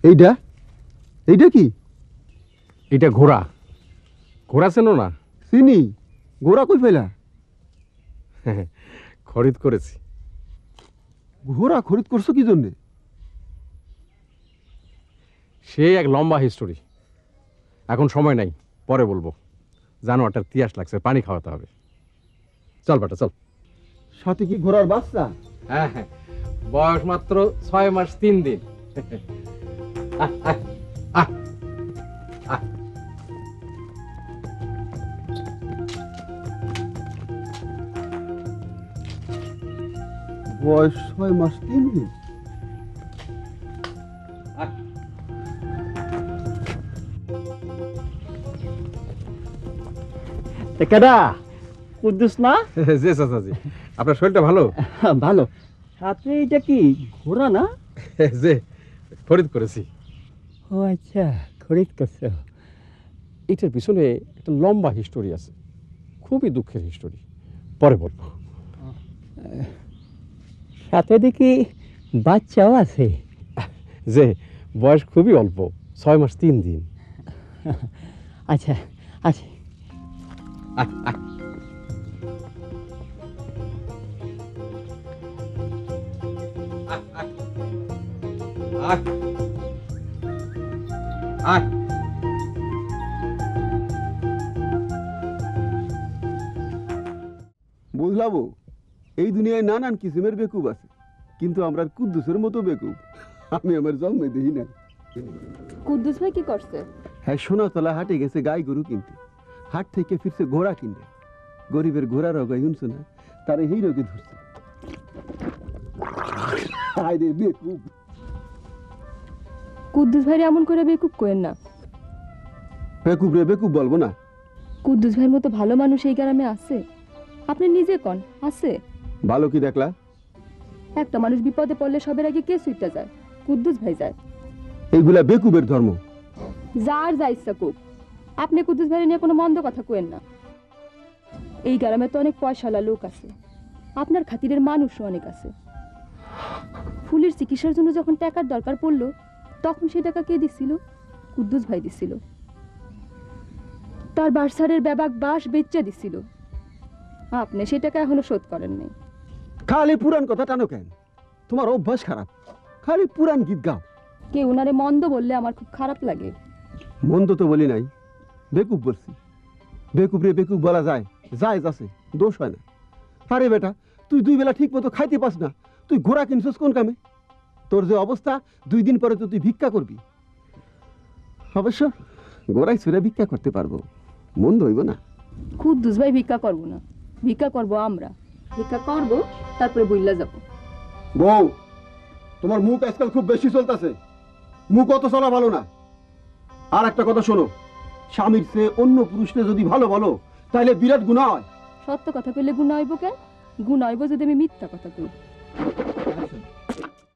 এইটা এইটা কি? এটা ঘোড়া। ঘোড়া চেনো না? চিনি। ঘোড়া কই পেলা? খরিদ করেছি। ঘোড়া খরিদ করছো কি জন্যে? সে এক লম্বা হিস্টোরি, এখন সময় নাই, পরে বলবো। জানোয়ারটার তিয়াস লাগছে, পানি খাওয়াতে হবে। চল বেটা চল। সাথে কি ঘোড়ার বাচ্চা? হ্যাঁ হ্যাঁ, বয়স মাত্র 6 মাস 3 দিন। আহ, আহ, আহ, আহ। বয়স 6 মাস 3 দিন। কেডা কুদ্দুস না? জি চাচাজি, আপনার শরীরটা ভালো? ভালো। সাথে এটা কি ঘোড়া না? যে খরিদ করেছি। ও আচ্ছা, খরিদ করছো। এটার পিছনে একটা লম্বা হিস্টোরি আছে, খুবই দুঃখের হিস্টোরি, পরে বলবো। সাথে দেখি বাচ্চাও আছে। যে বয়স খুবই অল্প, 6 মাস 3 দিন। আচ্ছা আচ্ছা। বুঝলাম, এই দুনিয়ায় নানান কিসিমের বেকুব আছে, কিন্তু আমরা কুদ্দুসের মতো বেকুব আমি আমার জন্মে দেখি না। কুদ্দুস ভাই কি করছে? হ্যাঁ, সোনাতলা হাটে গেছে গাই গরু কিনতে, হাট থেকে ফিরছে ঘোড়া কিনতে। গরিবের ঘোড়ার অগাই শুনছে না, তার এই রোগে ধরছে। আরে বেকুব! কুদ্দুস ভাই এমন করে বেকুব করেন না। বেকুব রে বেকুব বলবো না। কুদ্দুস ভাইয়ের মতো ভালো মানুষ এই গ্রামে আছে? আপনি নিজে কোন আছে? ভালো কি দেখলা? একটা মানুষ বিপদে পড়লে সবার আগে কে ছুটতে যায়? কুদ্দুস ভাই যায়। এইগুলা বেকুবের ধর্ম। যার যা ইচ্ছা কুক, আপনি কুদ্দুস ভাই নিয়ে কোনো মন্দ কথা কইেন না। এই গ্রামে তো অনেক পয়সাওয়ালা লোক আছে, আপনার খাতিরের মানুষও অনেক আছে। ফুলের চিকিৎসার জন্য যখন টাকার দরকার পড়লো, তখন সে টাকা কে দিছিল? কুদ্দুস ভাই দিছিল। তার বার্সারের ব্যাবাক বাস বেচে দিছিল, আপনি সে টাকা এখনো শোধ করেন নাই। খালি পুরান কথা টানো কেন? তোমার অভ্যাস খারাপ, খালি পুরান গীত গাও। কেউ উনারে মন্দ বললে আমার খুব খারাপ লাগে। মন্দ তো বলি নাই, বেকুব বলছি। বেকুব রে বেকুব বলা যায়, জায়েজ আছে, দোষ হয় না। আরে বেটা, তুই 2 বেলা ঠিক মতো খাইতে পাস না, তুই ঘোড়া কিনছিস কোন কামে? তোর যে অবস্থা, 2 দিন পরে তো তুই ভিক্ষা করবি। অবশ্য গোড়ায় ছুঁড়ে ভিক্ষা করতে পারবো, মন্দ হইব না। কুদ্দুস ভাই ভিক্ষা করবো না, ভিক্ষা করবো আমরা। ভিক্ষা করবো, তারপরে বইলা যাবো। বউ, তোমার মুখ আজকাল খুব বেশি চলতেছে, মুখ অত চলা ভালো না। আর একটা কথা শোনো, স্বামীর চেয়ে অন্য পুরুষকে যদি ভালো বলো, তাহলে বিরাট গুনাহ হয়। সত্য কথা কইলে গুনাহ হইব কেন? গুনাহ হইব যদি আমি মিথ্যা কথা কই।